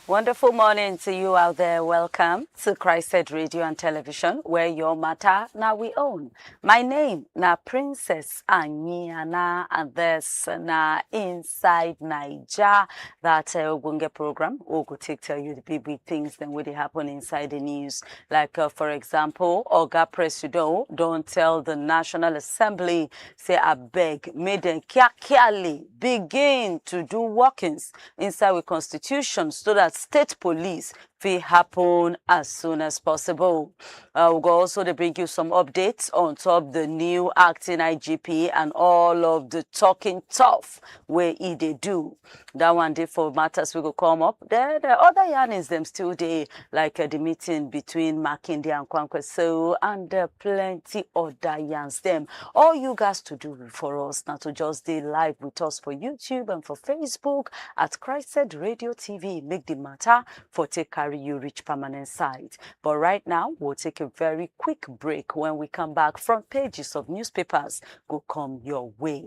Wonderful morning to you out there. Welcome to Christ Radio and Television, where your matter now we own. My name na Princess Anyana, and this na Inside Nigeria. That Wunga program will go tell you the big things that really happen inside the news. Like for example, Oga Presido don't tell the National Assembly say I beg, made them carefully begin to do workings inside the Constitution so that state police will happen as soon as possible. We'll go also to bring you some updates on top the new acting IGP and all of the talking tough where they do. That one day for matters we go come up. The other yarnings them still day like the meeting between Makinde and Kwankwaso and plenty other yarns them. All you guys to do for us now to just stay live with us for YouTube and for Facebook at Christ Radio TV. Make the matter for take carry you reach permanent site. But right now, we'll take a very quick break. When we come back, front pages of newspapers go come your way.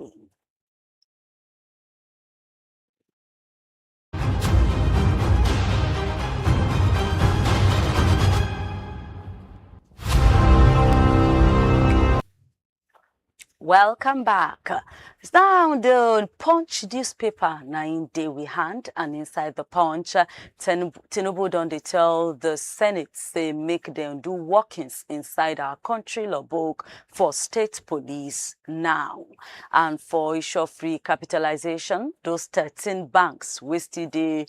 Welcome back. Now the Punch newspaper, 9 day we hand, and inside the Punch, Tinubu don't they tell the Senate say make them do workings inside our country law book for state police now. And for issue of free capitalization, those 13 banks wasted they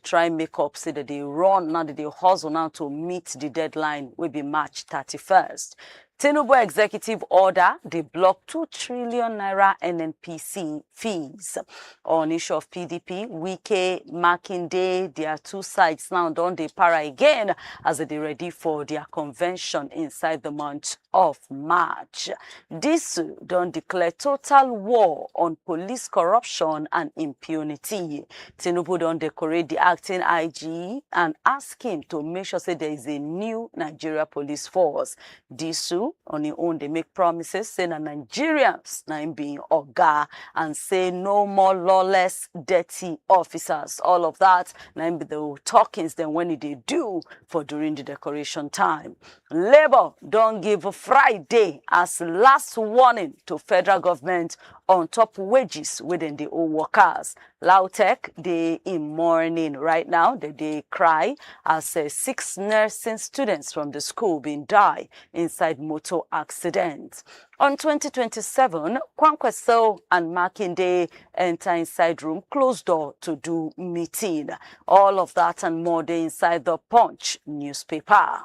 try make up say that they run now that they hustle now to meet the deadline will be March 31st. Tinubu executive order, they block 2 trillion naira NNPC fees. On issue of PDP, Wike, Makinde, their two sides now don't they para again as they ready for their convention inside the month of March. Disu don't declare total war on police corruption and impunity. Tinubu don't decorate the acting IG and ask him to make sure say there is a new Nigeria police force. Disu on his own, they make promises saying that Nigerians now being oga and say no more lawless, dirty officers. All of that now be the talkings then when they do for during the decoration time. Labour don't give Friday as last warning to federal government on top wages within the old workers. Lautech, they in mourning right now. They cry as 6 nursing students from the school been die inside motor accident. On 2027, Kwankwaso and Makinde enter inside room, closed door to do meeting. All of that and more day inside the Punch newspaper.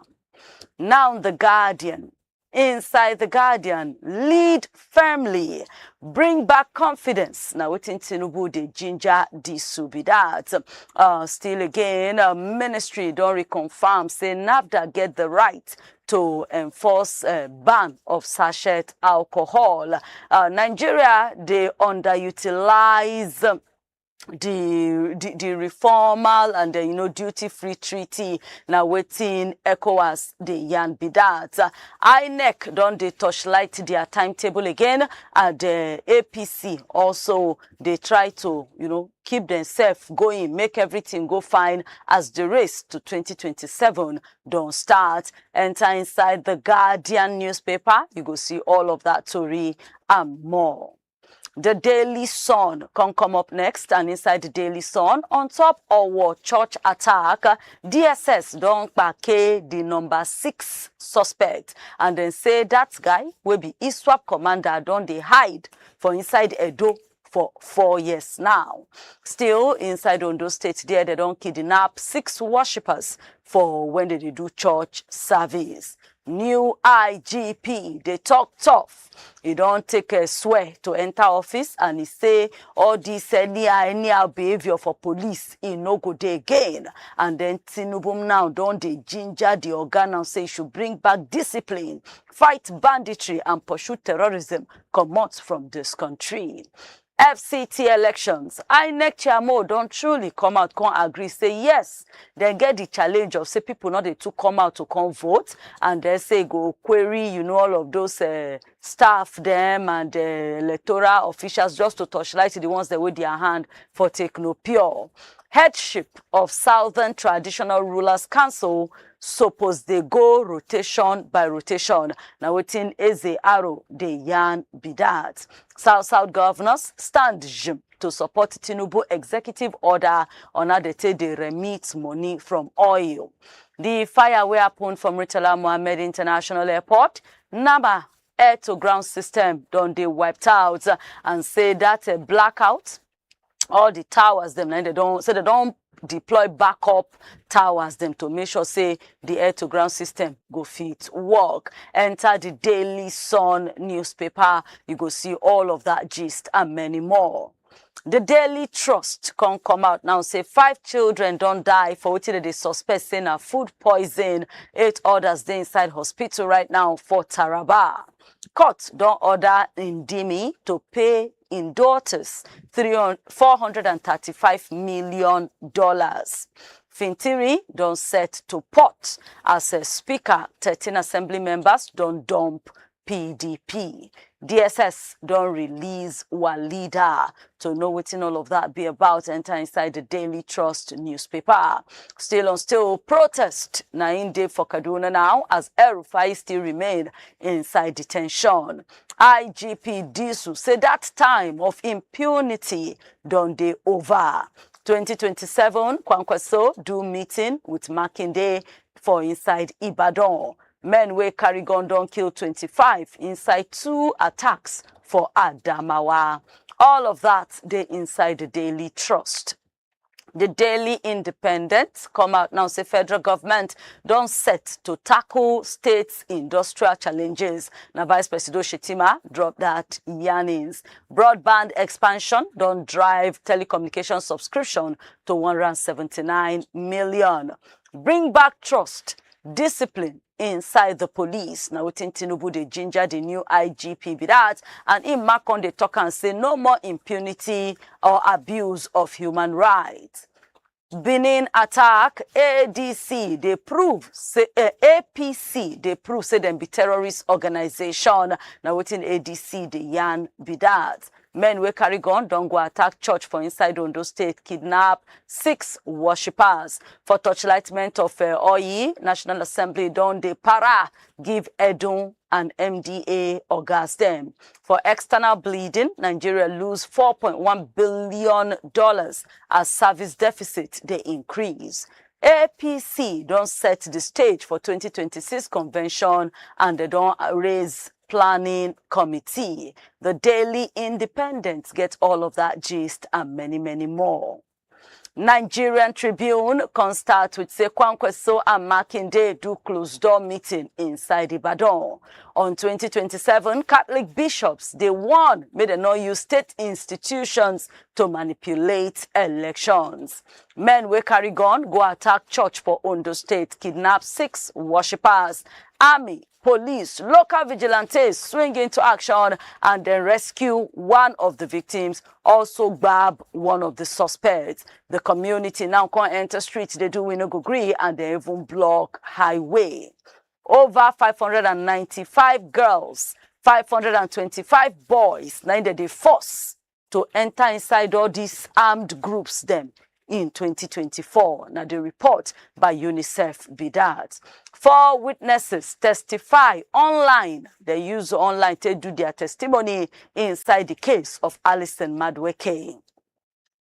Now the Guardian. Inside the Guardian, lead firmly, bring back confidence. Now, Wetin Tinubu de ginger Disu be that. Still again, ministry don't reconfirm, say NAFDA get the right to enforce a ban of sachet alcohol. Nigeria, they underutilize the reformal and the duty-free treaty now waiting ECOWAS the yan be that. INEC don't they touchlight their timetable again, and the APC also they try to keep themselves going, make everything go fine as the race to 2027 don't start. Enter inside the Guardian newspaper, you go see all of that story and more. The Daily Sun come up next, and inside the Daily Sun, on top of our church attack, DSS don't back the number 6 suspect, and then say that guy will be ISWAP commander, don't they hide for inside Edo for 4 years now. Still inside Ondo State there, they don't kidnap 6 worshippers for when they do church service. New IGP, they talk tough. He don't take a swear to enter office, and he say all this anyhow behavior for police he no go dey again. And then Tinubu now don't they ginger the organ and say he should bring back discipline, fight banditry and pursue terrorism, come out from this country. FCT elections, INEC chairman don't truly come out, come agree, say yes, then get the challenge of say people not they to come out to come vote, and they say go query, you know, all of those staff them and electoral officials just to touchlight the ones that with their hand for take no pure. Headship of Southern Traditional Rulers Council suppose they go rotation by rotation. Now Wetin Eze Aro de yarn be that. South governors stand to support Tinubu executive order on how they take the remit money from oil. The fire will happen from Murtala Mohammed International Airport. NABA air-to-ground system done they wiped out and say that a blackout. All the towers them, and they don't deploy backup towers them to make sure say the air-to-ground system go fit work. Enter the Daily Sun newspaper, you go see all of that gist and many more. The Daily Trust can come out now say 5 children don't die for what they suspect saying a food poison. 8 others they inside hospital right now for Taraba. Court don't order Ndimi to pay in daughters $435 million. Fintiri don't set to pot as a speaker. 13 assembly members don't dump PDP. DSS don't release Walida. To know what all of that be about, enter inside the Daily Trust newspaper. Still protest. 9 days for Kaduna now as El-Rufai still remain inside detention. IGP Disu say that time of impunity done day over. 2027, Kwankwaso do meeting with Makinde for inside Ibadan. Men wey carry gun don't kill 25 inside 2 attacks for Adamawa. All of that they inside the Daily Trust. The Daily Independent come out now say federal government don't set to tackle states' industrial challenges. Now Vice President Shetima drop that yarnings. Broadband expansion don't drive telecommunication subscription to 179 million. Bring back trust, discipline inside the police. Now Wetin Tinubu they ginger the new IGP be that, and in Makinde they talk and say no more impunity or abuse of human rights. Benin attack, ADC they prove say APC they prove say them be terrorist organization. Now Wetin ADC the yarn be that. Men wey carry gun don't go attack church for inside Ondo State, kidnap 6 worshippers. For torchlightment of OE, National Assembly don't they para give Edun and MDA or gas them. For external bleeding, Nigeria lose $4.1 billion as service deficit they increase. APC don't set the stage for 2026 convention and they don't raise planning committee. The Daily Independent get all of that gist and many more. Nigerian Tribune can start with say Kwankwaso and Makinde do closed door meeting inside Ibadan. On 2027, Catholic bishops, they warn may they not use state institutions to manipulate elections. Men wey carry gun go attack church for Ondo State, kidnap 6 worshippers. Army, police, local vigilantes swing into action and then rescue one of the victims, also grab one of the suspects. The community now can't enter streets, they do no go gree and they even block highway. Over 595 girls, 525 boys, now they force to enter inside all these armed groups them in 2024. Now the report by UNICEF be that. 4 witnesses testify online. They use online to do their testimony inside the case of Alison Madueke.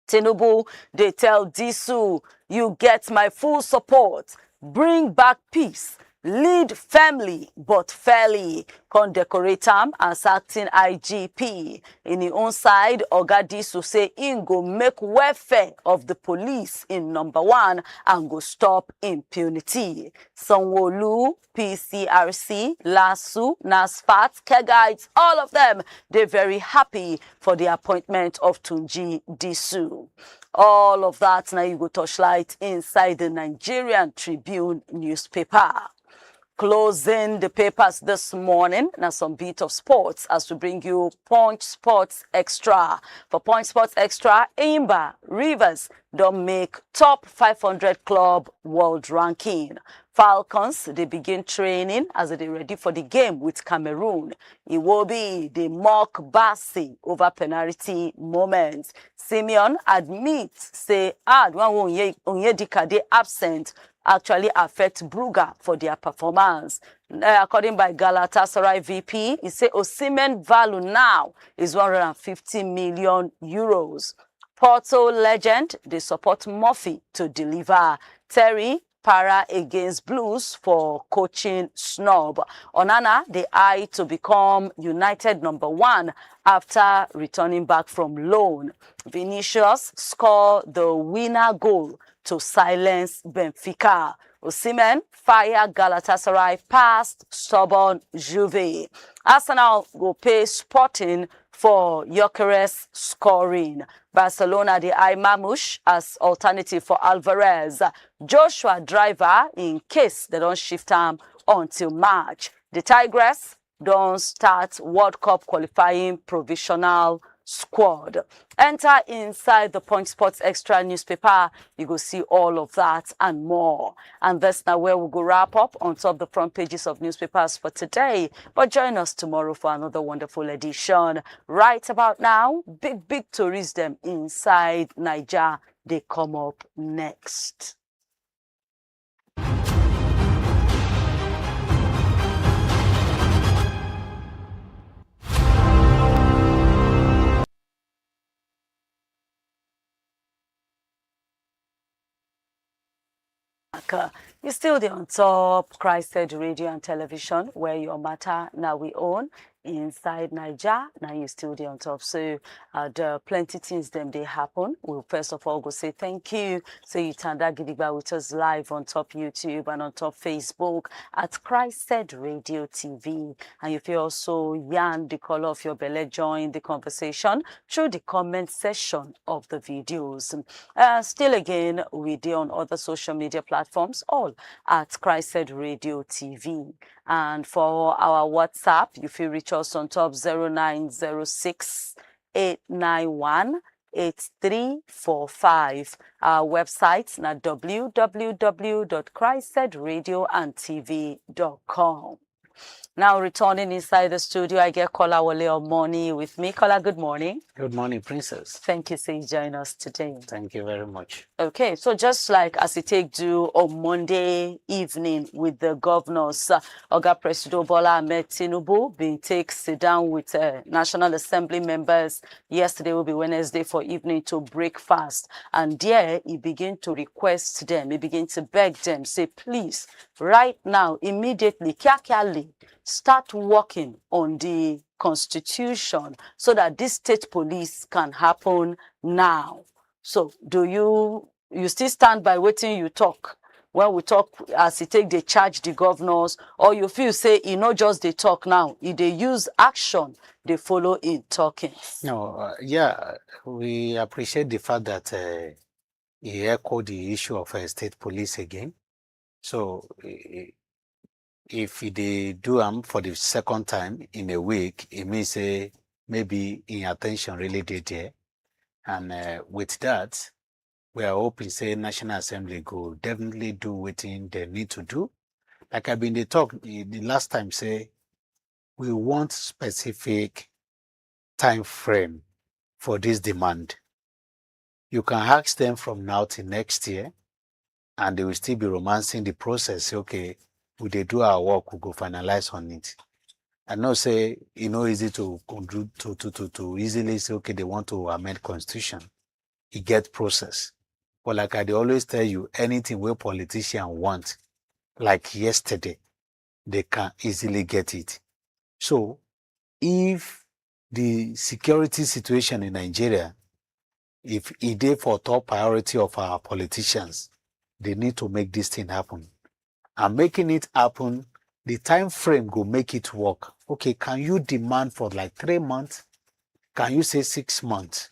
Tinubu, they tell Disu, you get my full support. Bring back peace. Lead firmly but fairly. Condecorate him as acting IGP. In his own side, Oga Disu say he go make welfare of the police in #1 and go stop impunity. Sanwo-Olu, PCRC, LASU, NASS, Kegites, all of them, they're very happy for the appointment of Tunji Disu. All of that now you go touchlight inside the Nigerian Tribune newspaper. Closing the papers this morning, now some bit of sports as we bring you Punch Sports Extra. For Punch Sports Extra, Imba Rivers don't make top 500 club world ranking. Falcons, they begin training as they ready for the game with Cameroon. It will be the mock Bassi over penalty moment. Simeon admits, say, Onyedika absent actually affect Brugge for their performance. According by Galatasaray VP, he said Osimhen value now is 150 million euros. Porto legend, they support Murphy to deliver. Terry para against Blues for coaching snub. Onana, the eye to become United #1 after returning back from loan. Vinicius score the winner goal to silence Benfica. Osimhen fire Galatasaray past stubborn Juve. Arsenal will pay Sporting for Gyökeres scoring. Barcelona, the eye Mamouche as alternative for Alvarez. Joshua Driver in case they don't shift him until March. The Tigress don't start World Cup qualifying provisional squad. Enter inside the Punch Sports Extra newspaper. You go see all of that and more. And that's now where we'll go wrap up on top the front pages of newspapers for today. But join us tomorrow for another wonderful edition. Right about now, big stories them inside Niger. They come up next. You're still there on top, Christed Radio and Television, where your matter now we own. Inside Niger, now you still there on top. So the plenty things them they happen. We'll first of all go say thank you. So you turn that gidigba with us live on top YouTube and on top Facebook at Christed Radio TV. And if you also yarn the color of your belly, join the conversation through the comment section of the videos. Still again, we do on other social media platforms, all at Christed Radio TV. And for our WhatsApp, you feel reach us on top 0906 891 8345. Our website na www.christedradioandtv.com. Now returning inside the studio, I get Kola Wale Omoni with me. Kola, good morning. Good morning, Princess. Thank you for joining us today. Thank you very much. Okay, so just like as it take do on Monday evening with the governors, Oga President Bola Ahmed Tinubu been sit down with National Assembly members. Yesterday will be Wednesday for evening to break fast. And there he begin to request them, he begin to beg them, say, please, right now, immediately, kiakiali, start working on the constitution so that this state police can happen now. So do you still stand by Wetin you talk? When we talk as he take the charge the governors, or you feel say he not just they talk now, he they use action, they follow in talking? No, yeah, we appreciate the fact that he echoed the issue of state police again. So if they do them for the second time in a week, it means maybe in attention really did there. And with that, we are hoping say National Assembly go definitely do what they need to do. Like I've been the talk the last time, say we want specific time frame for this demand. You can ask them from now till next year, and they will still be romancing the process. Say, okay, we they do our work, we go finalize on it. And not say easy to easily say, okay, they want to amend constitution. It get process. But like I always tell you, anything where politicians want, like yesterday, they can easily get it. So if the security situation in Nigeria, if it is for top priority of our politicians, they need to make this thing happen. And making it happen, the time frame go make it work. Okay, can you demand for like 3 months? Can you say 6 months?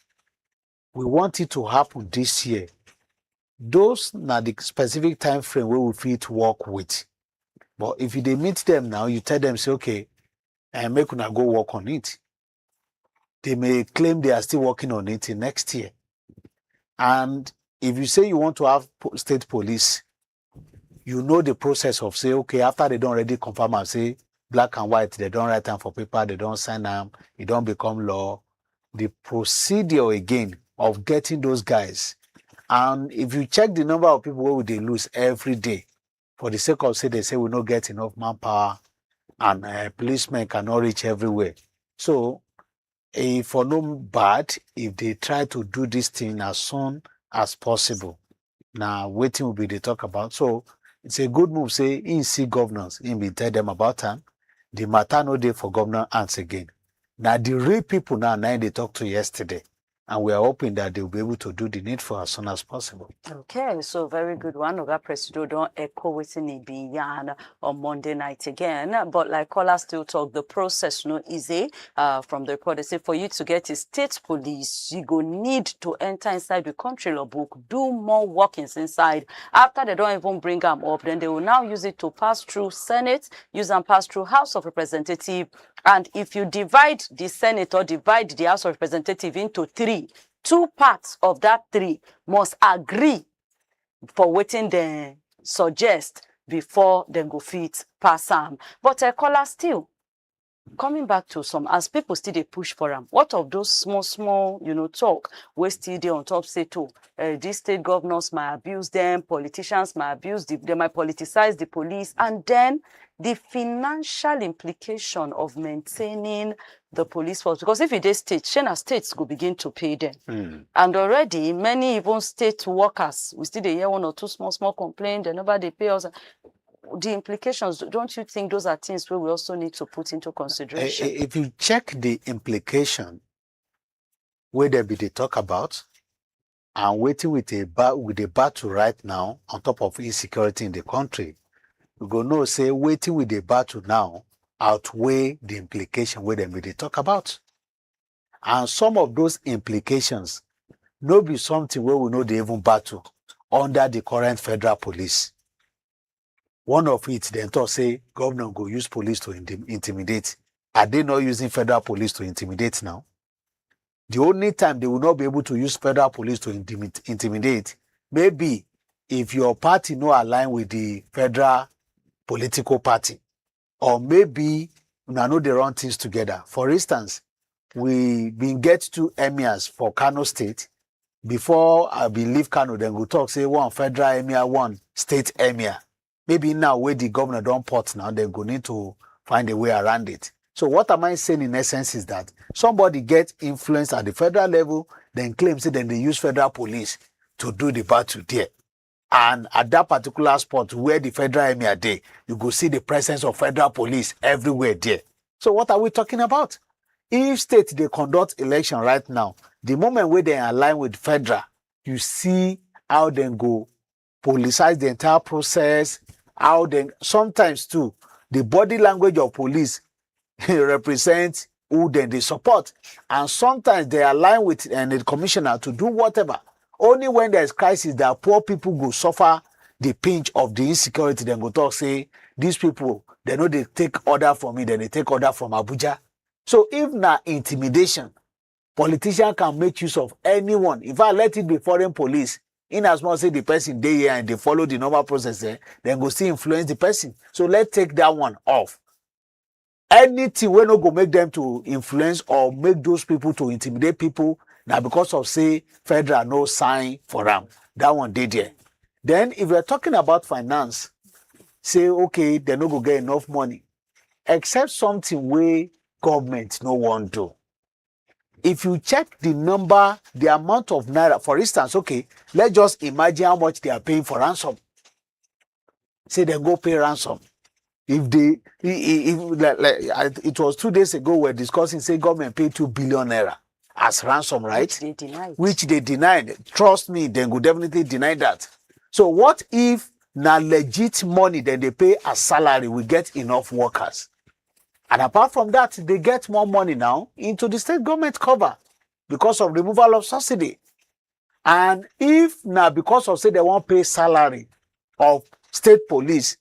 We want it to happen this year. Those are the specific time frame where we fit work with. But if they meet them now, you tell them, say, okay, and make una go work on it. They may claim they are still working on it in next year. And if you say you want to have state police, you know the process of say, okay, after they don't already confirm and say black and white, they don't write them for paper, they don't sign them, it don't become law. The procedure again of getting those guys. And if you check the number of people who they lose every day, for the sake of say they say we don't get enough manpower and policemen cannot reach everywhere. So for no bad, if they try to do this thing as soon as possible. Now, Wetin will be the talk about. So it's a good move. Say, in see governors, in be tell them about time. The matter no day for governor hands again. Now, the real people now they talked to yesterday. And we are hoping that they will be able to do the needful as soon as possible. Okay, so very good one. Oga Presido don't echo Wetin be yarn on Monday night again. But like Kola still talk, the process no easy. From the report, they say for you to get a state police, you go need to enter inside the country law book, do more workings inside. After they don't even bring them up, then they will now use it to pass through Senate, use and pass through House of Representatives. And if you divide the Senate or divide the House of Representatives into three, two parts of that three must agree for wetin they suggest before they go fit pass am. But Kola still coming back to some, as people still they push for them. What of those small, talk we still dey on top say too? These state governors might abuse them, politicians might abuse they might politicize the police, and then the financial implication of maintaining the police force. Because if it is state, Shena states go begin to pay them. And already many even state workers, we still hear one or two small complaints, they nobody pay us. The implications, don't you think those are things where we also need to put into consideration? If you check the implication where they talk about and waiting with a battle right now on top of insecurity in the country, we go know say waiting with the battle now outweigh the implication where they talk about. And some of those implications no be something where we know they even battle under the current federal police. One of it, then talk say government go use police to intimidate. Are they not using federal police to intimidate now? The only time they will not be able to use federal police to intimidate, maybe if your party no align with the federal political party, or maybe you know they run things together. For instance, we been get two emirs for Kano State. Before I believe Kano, then we talk say one federal emir, one state emir. Maybe now where the governor don't port now, they're going to need to find a way around it. So what am I saying in essence is that somebody gets influence at the federal level, then claims it, then they use federal police to do the battle there. And at that particular spot where the federal emir there, you go see the presence of federal police everywhere there. So what are we talking about? If state they conduct election right now, the moment where they align with federal, you see how they go politicize the entire process, how then sometimes too the body language of police represents who then they support, and sometimes they align with the commissioner to do whatever. Only when there's crisis that poor people go suffer the pinch of the insecurity, then go talk say these people they know they take order from me, then they take order from Abuja. So if na intimidation, politician can make use of anyone. If I let it be foreign police, in as much as the person dey here and they follow the normal process, then go still influence the person. So let's take that one off. Anything we no go make them to influence or make those people to intimidate people, now because of say federal no sign for them. That one dey there. Then if we're talking about finance, say okay, they no go get enough money, except something where government no want do. If you check the number, the amount of naira, for instance, okay, let's just imagine how much they are paying for ransom. Say they go pay ransom. If it was 2 days ago, we're discussing, say government paid 2 billion naira as ransom, right? Which they denied. Which they denied. Trust me, they will definitely deny that. So what if na legit money that they pay as salary, we get enough workers? And apart from that, they get more money now into the state government cover because of removal of subsidy. And if now because of say they won't pay salary of state police,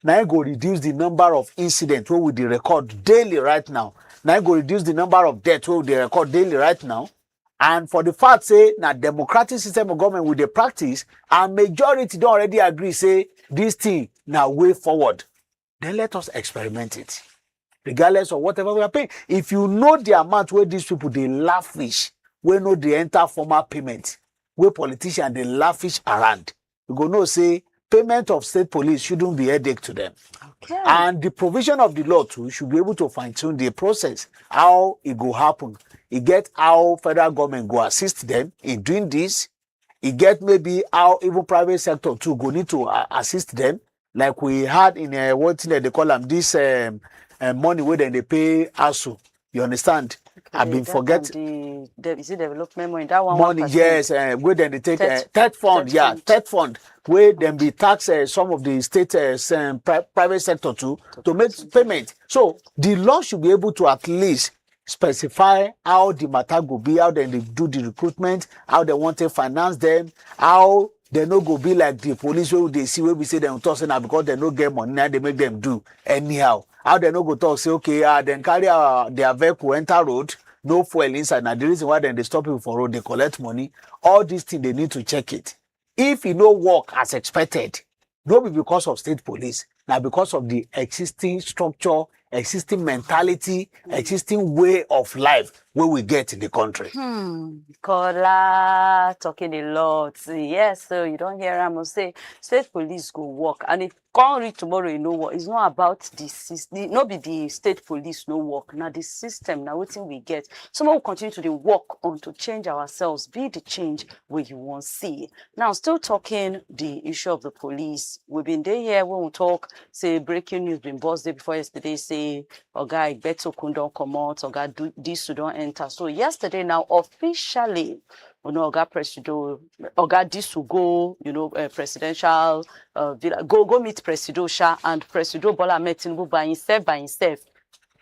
now go reduce the number of incidents wey we dey record daily right now. Now go reduce the number of deaths wey we dey record daily right now. And for the fact say na democratic system of government we dey practice, and majority don already agree say this thing na way forward, then let us experiment it, regardless of whatever we are paying. If you know the amount where these people dey lavish, wey no dey enter formal payment, where politicians dey lavish around, you go know say payment of state police shouldn't be a headache to them. Okay. And the provision of the law too should be able to fine-tune the process, how it go happen. You get how federal government go assist them in doing this. You get maybe how even private sector too go need to assist them. Like we had in what thing they call them, this money where they pay ASU. You understand? Okay, I've been forgetting. Is it development money? That one. Money, 1%. yes. Where then they take third fund, third fund. Where then be tax some of the state private sector too to make payment. So the law should be able to at least specify how the matter go be, how then they do the recruitment, how they want to finance them, how they no go be like the police where they see where we say them tossing now because they no get money, now they make them do anyhow. How they no go talk say okay, then carry their vehicle enter road, no fuel inside. Now the reason why then they stop people for road, they collect money. All these things they need to check it. If it no work as expected, no be because of state police, now because of the existing structure, existing mentality, existing way of life where we get in the country. Kola talking a lot. Yes, so you don't hear him say state police go work. And if can't read tomorrow, you know what? It's not about the system, not be the state police no work. Now the system, now what we get. Someone will continue to work on to change ourselves, be the change where you want to see. Now, still talking the issue of the police. We've been there here when we talk, say breaking news been boss day before yesterday, say Kayode Egbetokun don't come out, Kayode Disu don't enter. So yesterday now officially, you know, Kayode Disu go, you know, presidential go meet Presido and Presido Bola Ahmed Tinubu by himself,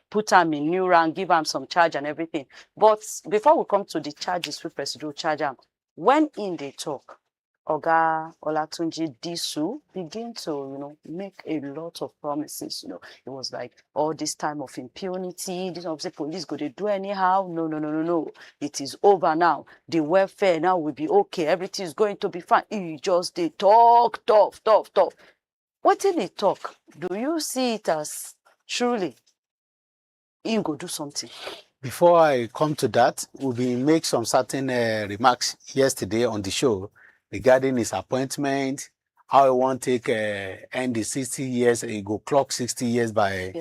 put him in new rank, give him some charge and everything. But before we come to the charges with Presido charge him, when in they talk, Oga Olatunji Disu begin to, you know, make a lot of promises. You know, it was like all this time of impunity, this of the police go to do anyhow. No. It is over now. The welfare now will be okay. Everything is going to be fine. He just they talk tough. What did he talk? Do you see it as truly he go do something? Before I come to that, we make some certain remarks yesterday on the show regarding his appointment, how he want to take end the 60 years, he go clock 60 years by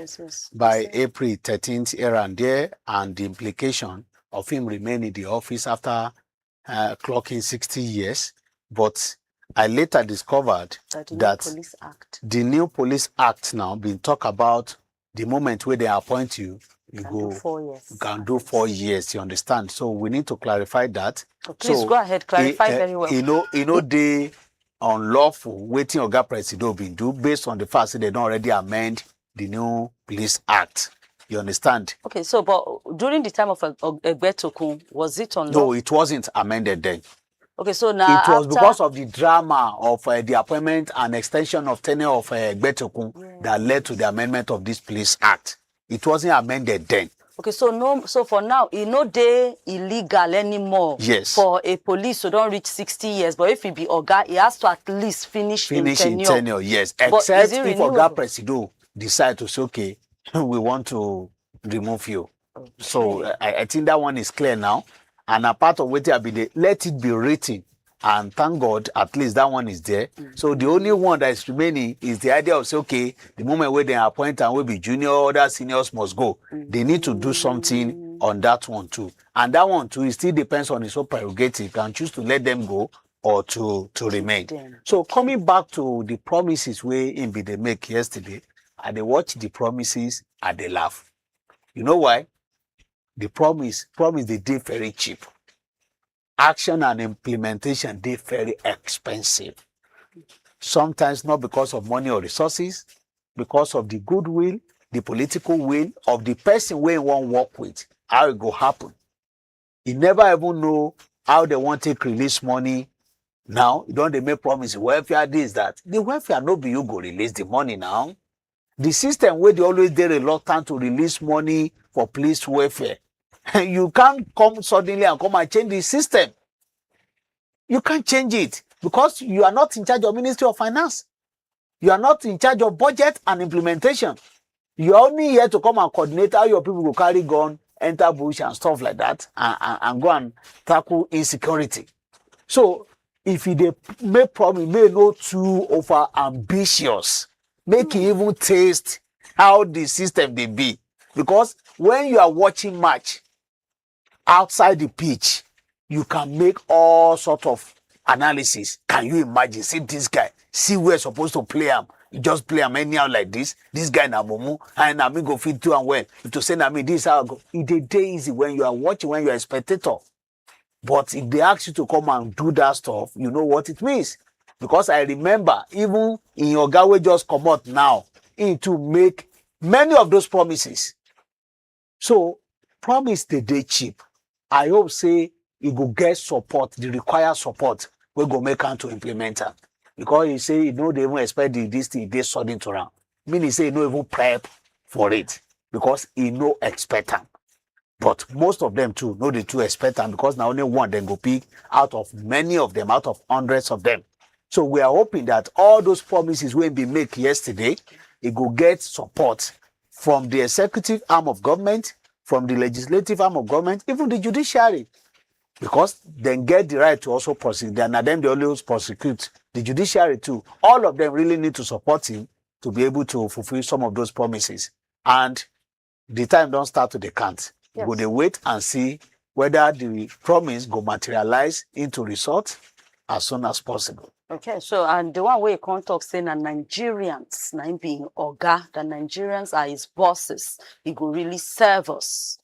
April 13th here and there, and the implication of him remaining in the office after clocking 60 years. But I later discovered that the new police act now been talk about the moment where they appoint you, you can do 4 years, you understand? So we need to clarify that. Please go ahead, clarify very well. You know, they unlawful waiting Oga Presido been do based on the fact that they don't already amend the new police act. You understand? Okay, so but during the time of Egbetokun, was it unlawful? No, it wasn't amended then. Okay, so now it was because of the drama of the appointment and extension of tenure of Egbetokun that led to the amendment of this police act. It wasn't amended then. Okay, so for now, it no dey illegal anymore. Yes. For a police who don't reach 60 years, but if he be Oga, he has to at least finish in tenure. Yes. Except if Oga Presido decide to say, okay, we want to remove you. Okay. So I think that one is clear now. And a part of what I be let it be written. And thank God, at least that one is there. So the only one that is remaining is the idea of say, okay, the moment where they appoint and will be junior, other seniors must go. They need to do something on that one too. And that one too, it still depends on his own prerogative. Can choose to let them go or to remain. So coming back to the promises where they make yesterday, and they watch the promises and they laugh. You know why? The promise they did very cheap. Action and implementation, they very expensive. Sometimes not because of money or resources, because of the goodwill, the political will of the person we want to work with, how it go happen. You never even know how they want to release money. Now, you don't they make promise, welfare this, that. The welfare no be you go release the money now. The system where they always dey reluctant to release money for police welfare. You can't come suddenly and come and change the system. You can't change it because you are not in charge of Ministry of Finance. You are not in charge of budget and implementation. You are only here to come and coordinate how your people will carry gun, enter bush and stuff like that, and go and tackle insecurity. So if they make promise, may not too over ambitious, make it even taste how the system they be. Because when you are watching match outside the pitch, you can make all sort of analysis. Can you imagine? See this guy, see where supposed to play him. You just play him anyhow like this. This guy na mumu, and na me go fit do and well. If to say na me, this how I go. It dey dey easy when you are watching, when you are a spectator. But if they ask you to come and do that stuff, you know what it means. Because I remember, even in your guy we just come out now, to make many of those promises. So, promise the day cheap. I hope say it go get support, the required support, we go make am to implement am. Because he say, you know, they even expect this thing, they sudden to round. Meaning, say, you know, even prep for it. Because he no expect them. But most of them too, no, they too expect them because now only one then go pick out of many of them, out of hundreds of them. So we are hoping that all those promises will be made yesterday, it will get support from the executive arm of government, from the legislative arm of government, even the judiciary. Because they get the right to also prosecute. And then they always prosecute the judiciary too. All of them really need to support him to be able to fulfill some of those promises. And the time don't start to the count. Yes. Go they wait and see whether the promise go materialize into result as soon as possible. Okay, so and the one way you can't talk saying that Nigerians, now being Oga, the Nigerians are his bosses. He go really serve us.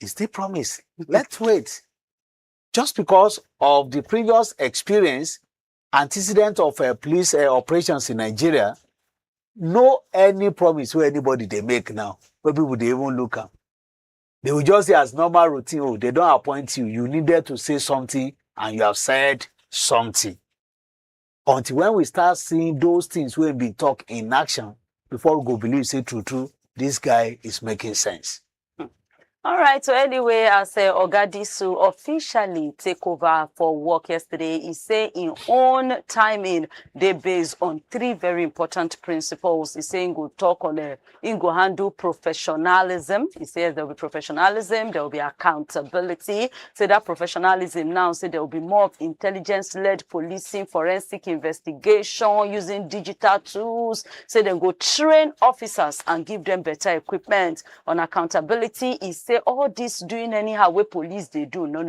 It's the promise. Let's wait. Just because of the previous experience, antecedent of police operations in Nigeria, no any promise where anybody they make now, where people they even look at. They will just say as normal routine, oh, they don't appoint you. You needed to say something and you have said something. Until when we start seeing those things when we talk in action, before we go believe, say true, this guy is making sense. All right, so anyway, as Oga Disu officially take over for work yesterday, he say in own timing, they based on 3 very important principles. He saying go talk on go handle professionalism. He says there will be professionalism, there will be accountability. Say that professionalism now, say there will be more of intelligence-led policing, forensic investigation, using digital tools. Say then go train officers and give them better equipment. On accountability, he say all this doing anyhow where police they do. No.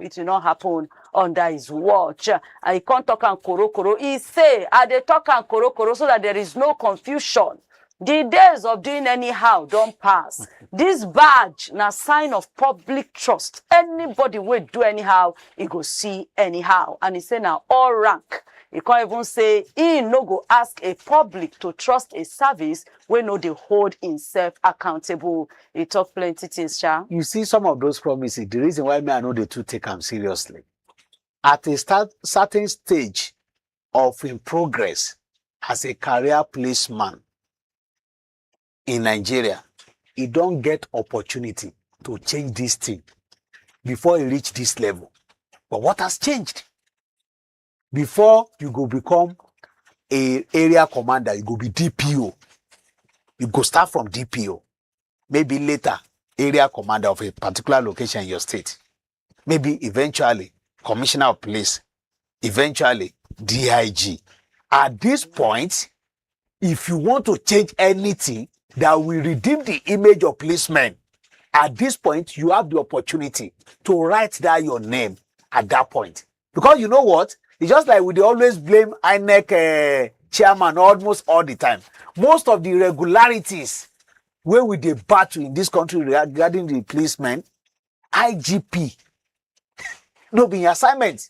It will not happen under his watch. I can't talk and koro. He say, they talk and koro so that there is no confusion. The days of doing anyhow don't pass. This badge na sign of public trust. Anybody will do anyhow, he go see anyhow. And he say now all rank. He can't even say he no go ask a public to trust a service when no they hold himself accountable. He talk plenty things, Cha. You see some of those promises, the reason why me I know they too take them seriously. At a certain stage of in progress as a career policeman in Nigeria, he don't get opportunity to change this thing before he reach this level. But what has changed? Before you go become a area commander, you go be DPO. You go start from DPO. Maybe later, area commander of a particular location in your state. Maybe eventually, commissioner of police. Eventually, DIG. At this point, if you want to change anything that will redeem the image of policemen, at this point, you have the opportunity to write down your name at that point. Because you know what? It's just like we always blame INEC chairman almost all the time. Most of the irregularities where we dey battle in this country regarding the policemen, IGP, no be assignment.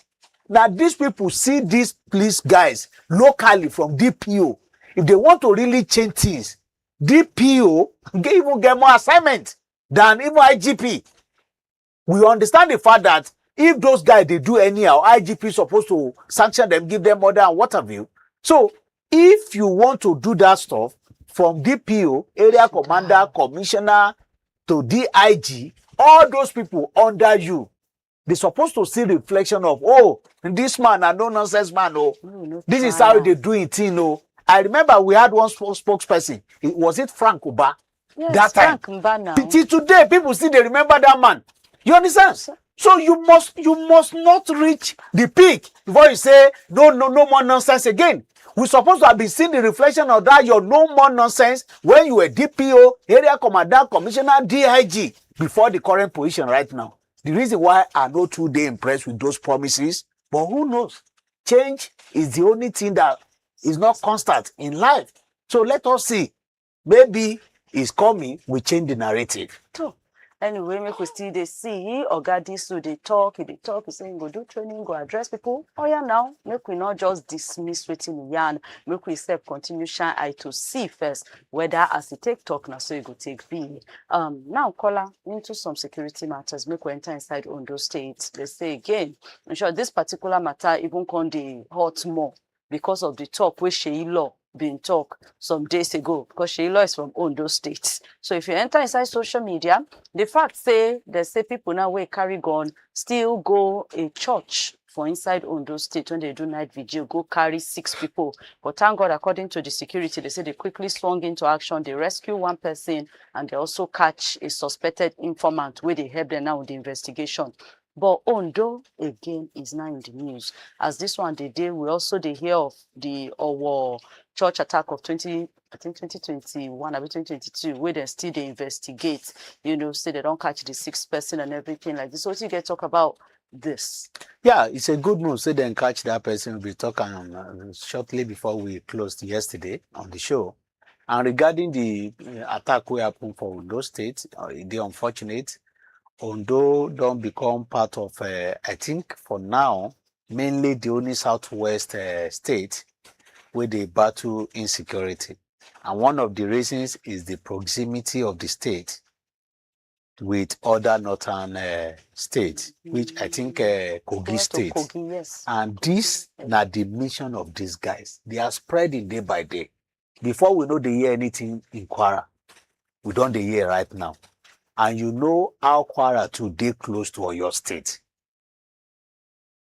Now these people see these police guys locally from DPO. If they want to really change things, DPO even get more assignment than even IGP. We understand the fact that if those guys, they do anyhow, IGP is supposed to sanction them, give them order and what have you. So, if you want to do that stuff, from DPO, area commander, commissioner to DIG, all those people under you, they're supposed to see reflection of, oh, this man, a no nonsense man, oh, this is how they do it, you know. I remember we had one spokesperson. Was it Frank Uba? Yes, that time. Frank Uba now. Till today, people still they remember that man. You understand? So you must not reach the peak before you say no more nonsense again. We're supposed to have been seeing the reflection of that your no more nonsense when you were DPO, area commander, commissioner, DIG before the current position right now. The reason why I'm not too impressed with those promises, but who knows? Change is the only thing that is not constant in life. So let us see. Maybe it's coming, we change the narrative. So, anyway, make we still they see Oga Disu they talk, he say go do training, go address people. Oh yeah, now make we not just dismiss Wetin yarn, make we step continue shine eye to see first whether as he take talk now so he go take be. Now caller into some security matters, make we enter inside Ondo State. They say again, I'm sure this particular matter even can dey hot more because of the talk with Seyi law been talk some days ago, because Sheila is from Ondo State. So if you enter inside social media, the fact say they say people now wey carry gun still go a church for inside Ondo State when they do night vigil, go carry 6 people. But thank God, according to the security, they say they quickly swung into action. They rescue 1 person and they also catch a suspected informant where they help them now with the investigation. But Ondo again is now in the news. As this one they did, we also they hear of the church attack of 2021 or 2022, where they still they investigate, you know, say they don't catch the 6th person and everything like this. So what you get talk about this? Yeah, it's a good news. Say they catch that person. We'll be talking shortly before we closed yesterday on the show. And regarding the attack we happened for Ondo State, the unfortunate, Ondo don't become part of, I think for now, mainly the only southwest state where they battle insecurity. And one of the reasons is the proximity of the state with other northern states, which I think Kogi State. Kogi, yes. And this, now the mission of these guys, they are spreading day by day. Before we know they hear anything in Kwara, we don't they hear right now. And you know how Kwara today close to your state.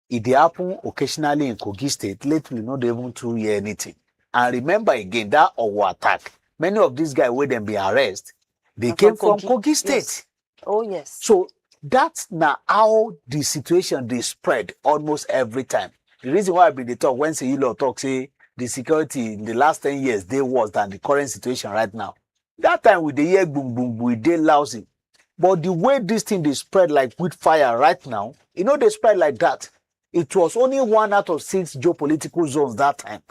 It they happen occasionally in Kogi State, lately not even to hear anything. And remember again, that Owo attack, many of these guys where them be arrested, they came from Kogi State. Yes. Oh, yes. So that's now how the situation they spread almost every time. The reason why I been the talk, when Seyi talk, say the security in the last 10 years, they worse than the current situation right now. That time with the year boom, boom, boom, they lousy. But the way this thing they spread like with fire right now, you know, they spread like that. It was only 1 out of 6 geopolitical zones that time.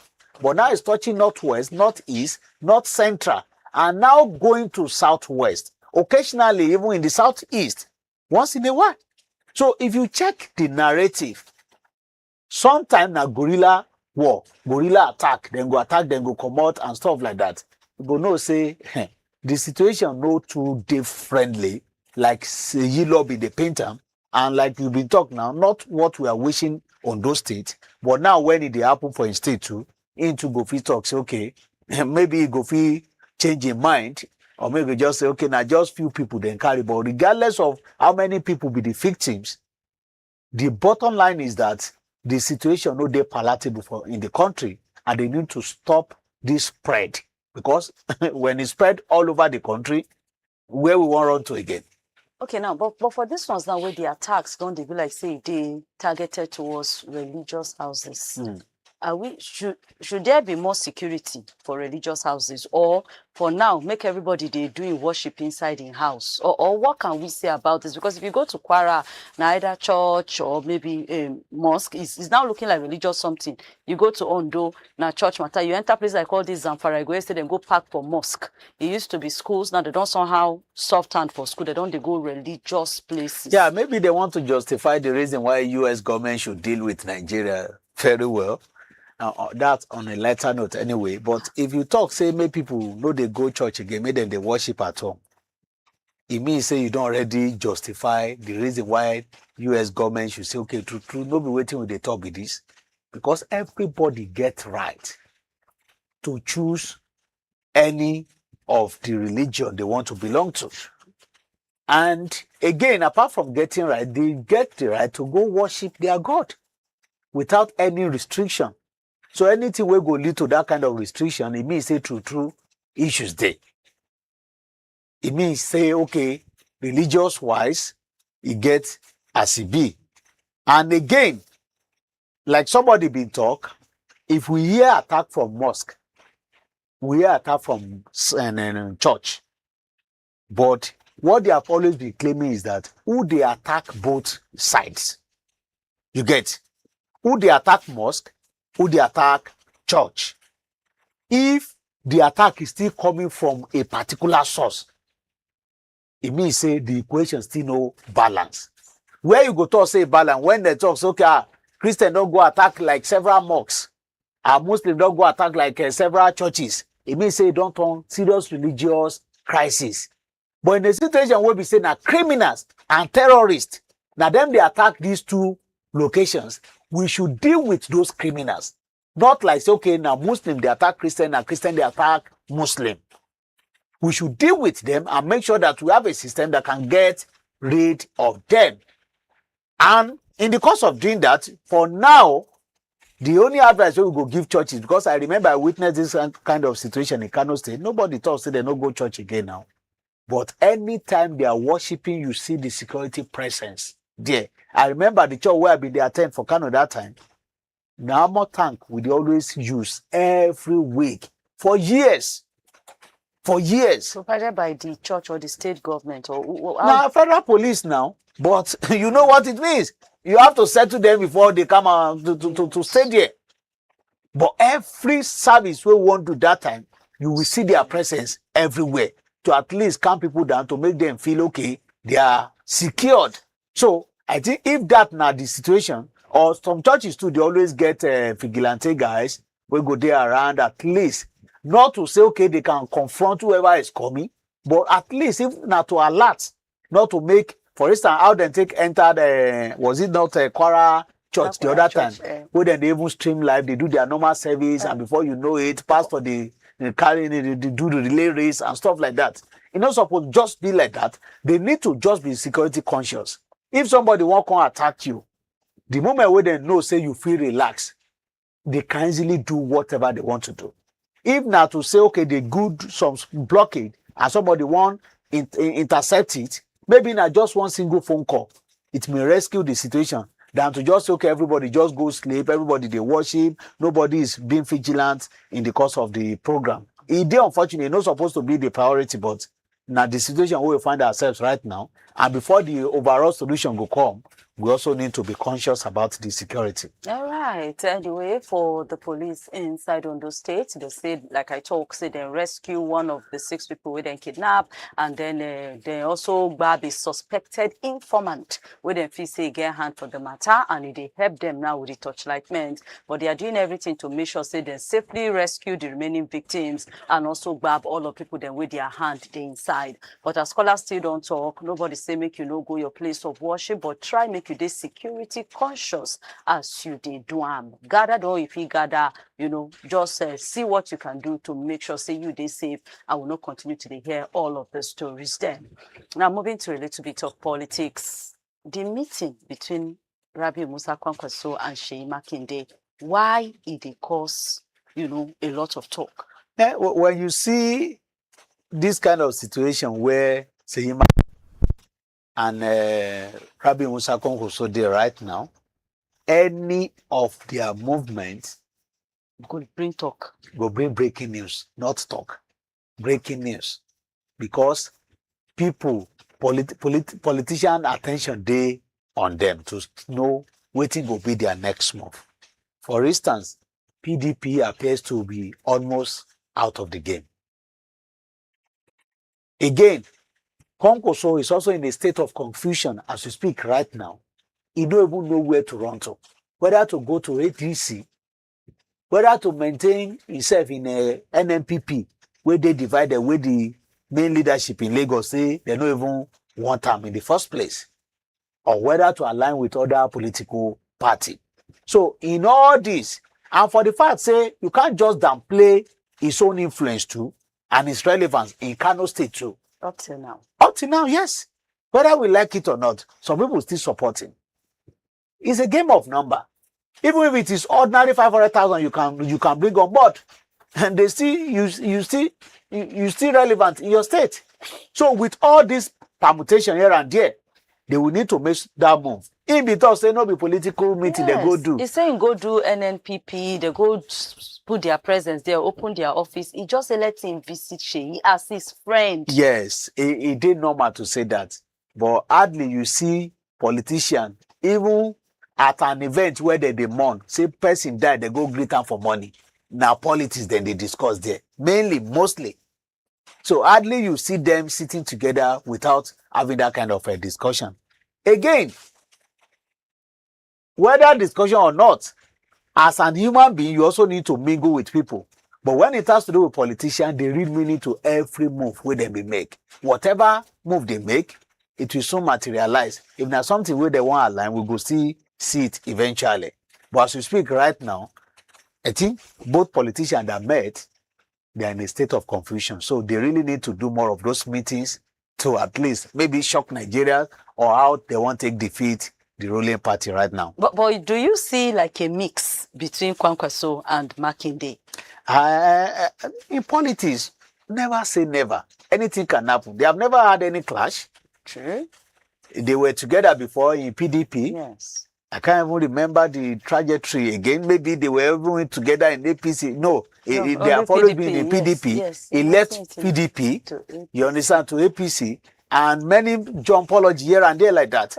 But now it's touching northwest, northeast, north central, and now going to southwest. Occasionally, even in the southeast, once in a while. So if you check the narrative, sometimes na guerrilla war, guerrilla attack, then go attack, then go come out and stuff like that. You go know say the situation no too friendly, like Seyi be the painter, and like you've been talking now, not what we are wishing on those states, but now when it happen for a state too, into go fit talk say okay, maybe go fit change your mind, or maybe just say okay, now just few people then carry. But regardless of how many people be the victims, the bottom line is that the situation no dey palatable for in the country, and they need to stop this spread, because when it spread all over the country, where we want run to again. Okay, now, but for this ones now, where the attacks don't they be like say they targeted towards religious houses? Are we should there be more security for religious houses, or for now make everybody they doing worship inside in house, or what can we say about this? Because if you go to Kwara, neither church or maybe mosque is now looking like religious something. You go to Ondo, now church matter. You enter places like all this Zamfara, go yesterday and go park for mosque. It used to be schools, now they don't somehow soft hand for school. They don't go religious places. Yeah, maybe they want to justify the reason why U.S. government should deal with Nigeria very well. That's on a lighter note anyway. But if you talk, say, make people know they go church again, make them they worship at home. It means say you don't already justify the reason why U.S. government should say, okay, true, no be waiting with the talk with this. Because everybody gets right to choose any of the religion they want to belong to. And again, apart from getting right, they get the right to go worship their God without any restriction. So anything will go lead to that kind of restriction, it means say true issues there. It means say, okay, religious wise, it gets as it be. And again, like somebody been talk, if we hear attack from mosque, we hear attack from church. But what they have always been claiming is that who they attack both sides. You get? Who they attack mosque, who they attack church. If the attack is still coming from a particular source, it means say the equation still no balance. Where you go talk say balance, when they talk, so, okay, Christian don't go attack like several mosques, Muslim don't go attack like several churches, it means say don't turn serious religious crisis. But in the situation where we say now criminals and terrorists, now them they attack these two locations, we should deal with those criminals. Not like say, okay, now Muslim they attack Christian and Christian they attack Muslim. We should deal with them and make sure that we have a system that can get rid of them. And in the course of doing that, for now, the only advice we go give churches, because I remember I witnessed this kind of situation in Kano State. Nobody thought say they don't go church again now. But anytime they are worshiping, you see the security presence there. I remember the church where I been there attend for Kano that time. Now more tank we always use every week for years. For years. Provided by the church or the state government or now federal police now. But you know what it means. You have to settle them before they come out to stay there. But every service we want to that time, you will see their presence everywhere to at least calm people down to make them feel okay, they are secured. So I think if that now the situation, or some churches too, they always get vigilante guys will go there around at least, not to say okay they can confront whoever is coming, but at least if not to alert, not to make, for instance, how they take entered was it not Kwara church the other time, where then they even stream live, they do their normal service, and before you know it, pastor they carry they do the relay race and stuff like that. It's not supposed to just be like that. They need to just be security conscious. If somebody won't come attack you, the moment where they know say you feel relaxed, they can easily do whatever they want to do. If not to say okay, they good some blockade and somebody want intercept it, maybe not just one single phone call, it may rescue the situation than to just say, okay, everybody just go sleep, everybody they worship, nobody is being vigilant in the course of the program. It unfortunately not supposed to be the priority, but now the situation where we find ourselves right now, and before the overall solution will come, we also need to be conscious about the security. All right. Anyway, for the police inside Ondo State, they said, like I talk, say they rescue one of the 6 people with them kidnap, and then they also grab a suspected informant with them feel say get hand for the matter, and they help them now with the torchlight men. But they are doing everything to make sure say they safely rescue the remaining victims and also grab all the people then with their hand they inside. But as scholars still don't talk, nobody say make you no go your place of worship, but try make you dey security conscious as you dey do am. Gather though if you gather, you know, just see what you can do to make sure say you dey safe. I will not continue to dey hear all of the stories then. Now moving to a little bit of politics. The meeting between Rabiu Kwankwaso and Seyi Makinde, why it dey cause, you know, a lot of talk? Yeah, when you see this kind of situation where Seyi and Rabiu Kwankwaso there right now, any of their movements Go bring talk. will bring breaking news, not talk. Breaking news. Because people, politician attention they on them to know Wetin will be their next move. For instance, PDP appears to be almost out of the game. Again, Kwankwaso is also in a state of confusion as we speak right now. He don't even know where to run to. Whether to go to ATC, whether to maintain himself in a NNPP, where they divided, where the main leadership in Lagos say they don't even want him in the first place, or whether to align with other political party. So in all this, and for the fact say you can't just downplay his own influence too, and its relevance in Kano State too. Up till now. Up till now, yes. Whether we like it or not, some people still support him. It's a game of number. Even if it is ordinary 500,000, you can bring on board, and they still you still relevant in your state. So with all this permutation here and there, they will need to make that move. In because say no be political meeting, yes. they go do. He's saying go do NNPP, they go put their presence there, open their office. He just let him visit Seyi as his friend. Yes, it did normal to say that. But hardly you see politician, even at an event where they mourn, say person died, they go greet them for money. Now politics, then they discuss there. Mostly. So hardly you see them sitting together without having that kind of a discussion. Again, whether discussion or not, as an human being, you also need to mingle with people. But when it has to do with politicians, they read meaning to every move where they may make. Whatever move they make, it will soon materialize. If there's something where they want to align, we will see it eventually. But as we speak right now, I think both politicians that met, they are in a state of confusion. So they really need to do more of those meetings to at least maybe shock Nigeria or how they want to defeat the ruling party right now. But do you see like a mix between Kwankwaso and Makinde? In politics, never say never. Anything can happen. They have never had any clash. True. They were together before in PDP. Yes. I can't even remember the trajectory again. Maybe they were even together in APC. No, they have always been in PDP. Yes. He left PDP, you understand, to APC, and many jumpology here and there like that.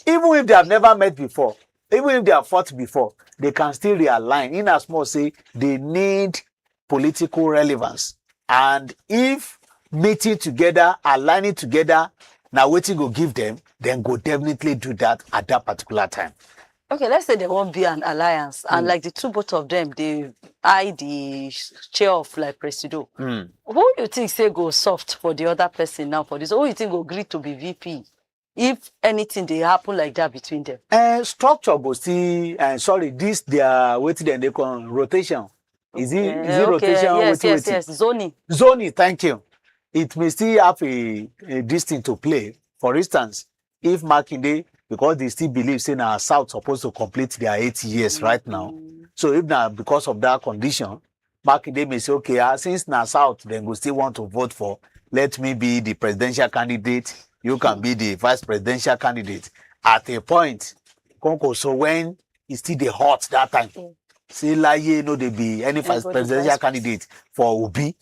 Even if they have never met before, even if they have fought before, they can still realign. In as much say they need political relevance. And if meeting together, aligning together, now Wetin go give them, then go definitely do that at that particular time. Okay, let's say there won't be an alliance, and like the both of them, they eye the chair of like Presido. Who you think say go soft for the other person now for this? Who you think go agree to be VP? If anything they happen like that between them? Structure go see, this their Wetin they call rotation. Is it rotation? Yes. Zoning, thank you. It may still have a this thing to play. For instance, if Makinde, because they still believe say now South supposed to complete their 8 years right now. So if now because of that condition, Makinde may say, okay, since now South then we still want to vote for, let me be the presidential candidate, you can be the vice presidential candidate. At a point, so when it's still the hot that time, say like no they be any vice presidential candidate for Obi.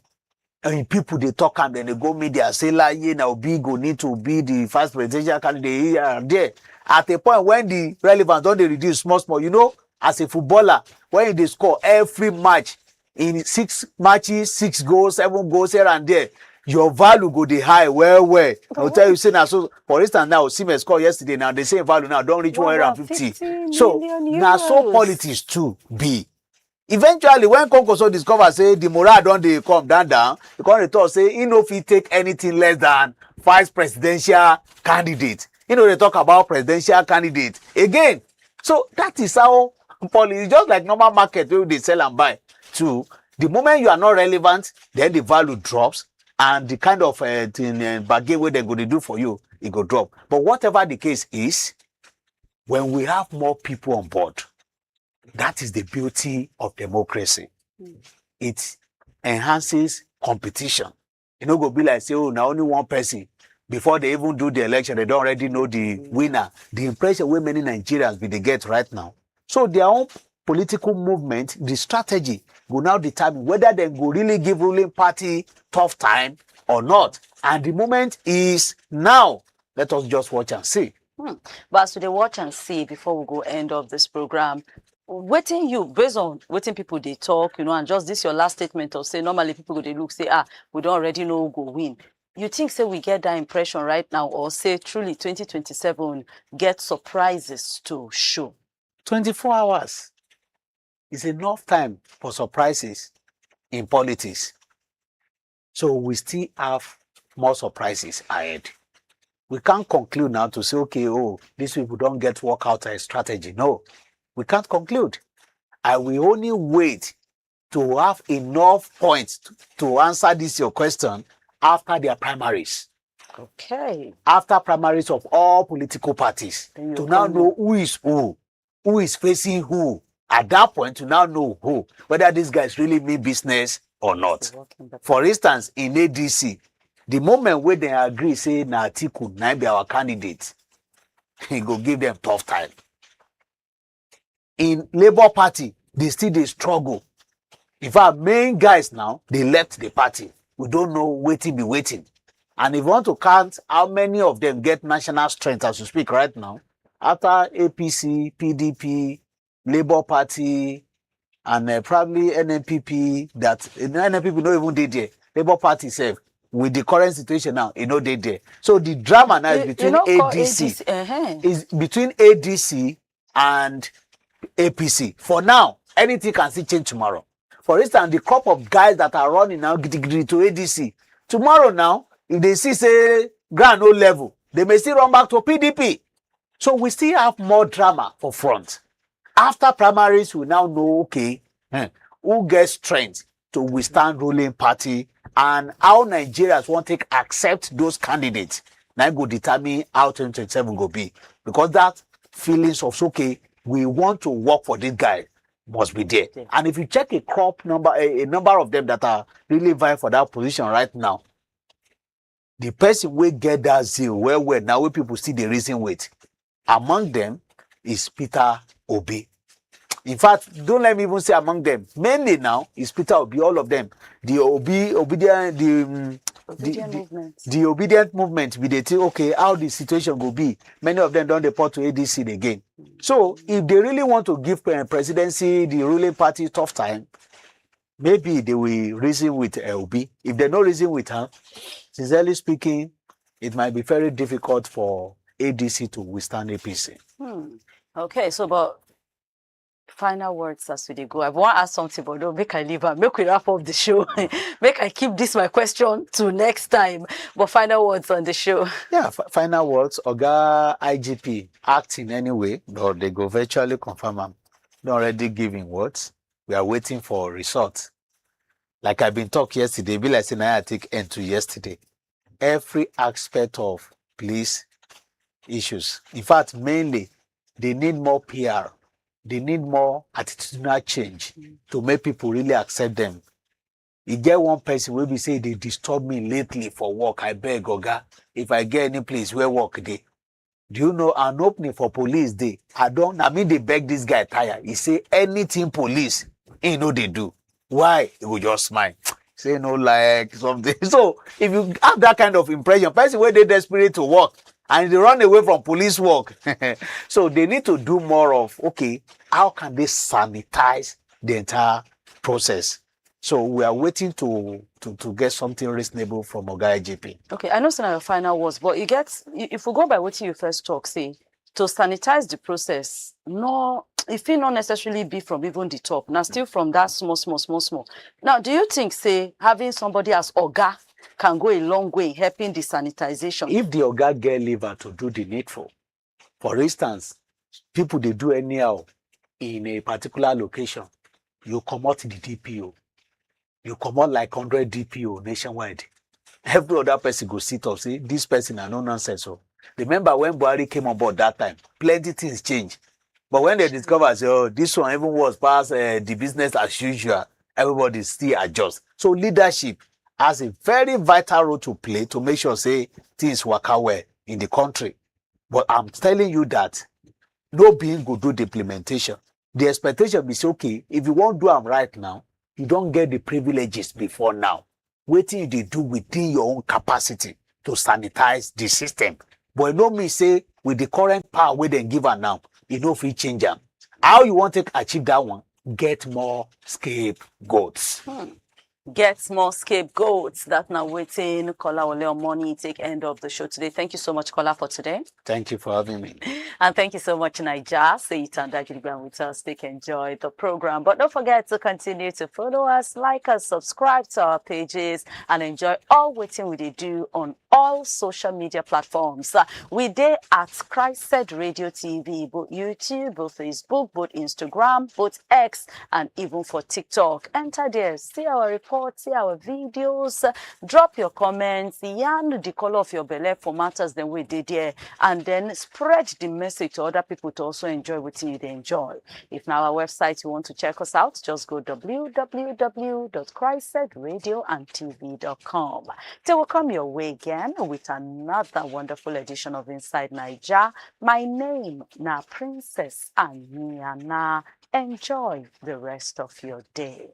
And people they talk and then they go media say like now Obi go need to be the vice presidential candidate here and there. At a point when the relevance don't they reduce small, you know, as a footballer, when they score every match in 6 matches, 6 goals, 7 goals here and there, your value go the high well. I'll tell you, say now, so for instance, now Osimhen score yesterday, now the same value now don't reach 150. So now so politics too be. Eventually, when Kwankwaso discover say the morale don't they come down, because they talk say he no fit take anything less than vice presidential candidate. You know they talk about presidential candidate again. So that is how politics, just like normal market where they sell and buy. Too, the moment you are not relevant, then the value drops, and the kind of bargain where they're going to do for you, it go drop. But whatever the case is, when we have more people on board, that is the beauty of democracy. It enhances competition. You know, go be like say, oh, now only one person. Before they even do the election, they don't already know the winner. The impression where many Nigerians be they get right now. So their own political movement, the strategy will now determine whether they go really give ruling party tough time or not. And the moment is now. Let us just watch and see. But as to the watch and see before we go end of this program, waiting you based on waiting people they talk, you know, and just this your last statement of say normally people go they look say we don't already know who go win. You think say we get that impression right now, or say truly 2027 get surprises to show? 24 hours is enough time for surprises in politics. So we still have more surprises ahead. We can't conclude now to say, okay, these people don't get work out a strategy. No, we can't conclude. I will only wait to have enough points to answer this your question after their primaries. Okay. After primaries of all political parties, to now know who is facing who. At that point, to now know who, whether these guys really mean business or not. For instance, in ADC, the moment where they agree, say, na Atiku, na be our candidate, he go give them tough time. In Labour Party, they struggle. In fact, main guys now, they left the party. We don't know Wetin be waiting. And if you want to count how many of them get national strength as we speak right now, after APC, PDP, Labour Party, and probably NNPP, that NNPP no even did there. Labour Party itself, with the current situation now, it no did there. So the drama now is between ADC, is between ADC and APC. For now, anything can still change tomorrow. For instance, the crop of guys that are running now to ADC, tomorrow now, if they see say ground no level, they may still run back to PDP. So we still have more drama for front. After primaries, we now know, okay, who gets strength to withstand ruling party and how Nigerians want to accept those candidates. Now go determine how 2027 will be. Because that feelings of, okay, we want to work for this guy must be there. Okay. And if you check a crop number, a number of them that are really vying for that position right now, the person will get that zeal well now where people see the reason with. Among them is Peter Obi. In fact, don't let me even say among them. Mainly now is Peter Obi, all of them. The the obedient movement, we they think, okay, how the situation will be. Many of them don't report to ADC again. So if they really want to give presidency, the ruling party tough time, maybe they will reason with Obi. If they don't reason with her, sincerely speaking, it might be very difficult for ADC to withstand APC. Okay, so but final words as we go. I want to ask something, but don't make I leave her. Make we wrap up the show. Make I keep this my question to next time. But final words on the show. Yeah, final words. Oga IGP acting anyway, but they go virtually confirm them. Not already giving words. We are waiting for results. Like I've been talking yesterday, be like saying I take end to yesterday. Every aspect of police issues. In fact, mainly they need more PR. They need more attitudinal change to make people really accept them. You get one person will be say they disturb me lately for work. I beg Oga, if I get any place where work day. Do you know an opening for police day? I mean they beg this guy tire. He say anything police, he know they do. Why? He will just smile. Say no like something. So if you have that kind of impression, person where they desperate to work and they run away from police work. So they need to do more of, okay, how can they sanitize the entire process? So we are waiting to get something reasonable from Oga IGP. Okay, I know it's not your final words, but you get, if we go by what you first talk, say, to sanitize the process, no, it will not necessarily be from even the top. Now, still from that small. Now, do you think, say, having somebody as Oga can go a long way in helping the sanitization? If the Oga get liver to do the needful, for instance, people they do anyhow in a particular location, you come out the DPO, you come out like 100 DPO nationwide. Every other person go sit up, say, this person are no nonsense. So remember when Buhari came on board that time, plenty things changed. But when they discover, say, oh, this one even was past the business as usual, everybody still adjust. So leadership has a very vital role to play to make sure, say, things work out well in the country. But I'm telling you that no being go do the implementation. The expectation is, okay, if you won't do them right now, you don't get the privileges before now. Wetin they do within your own capacity to sanitize the system. But no me say, with the current power where they give her now, you know if you change them. How you want to achieve that one? Get more scapegoats. Get more scapegoats. That's now waiting. Kola Ole Money take end of the show today. Thank you so much, Kola, for today. Thank you for having me. And thank you so much, Niger. Seyi and with us. Take enjoy the program. But don't forget to continue to follow us, like us, subscribe to our pages, and enjoy all Wetin we do on all social media platforms. We dey at Christ Said Radio TV, both YouTube, both Facebook, both Instagram, both X, and even for TikTok. Enter there, see our reports, see our videos, drop your comments, yarn the color of your belle for matters then we did there, and then spread the message to other people to also enjoy what you enjoy. If now our website you want to check us out, just go www.christsaidradioandtv.com. Till we come your way again with another wonderful edition of Inside Nigeria. My name na Princess Aniana. Enjoy the rest of your day.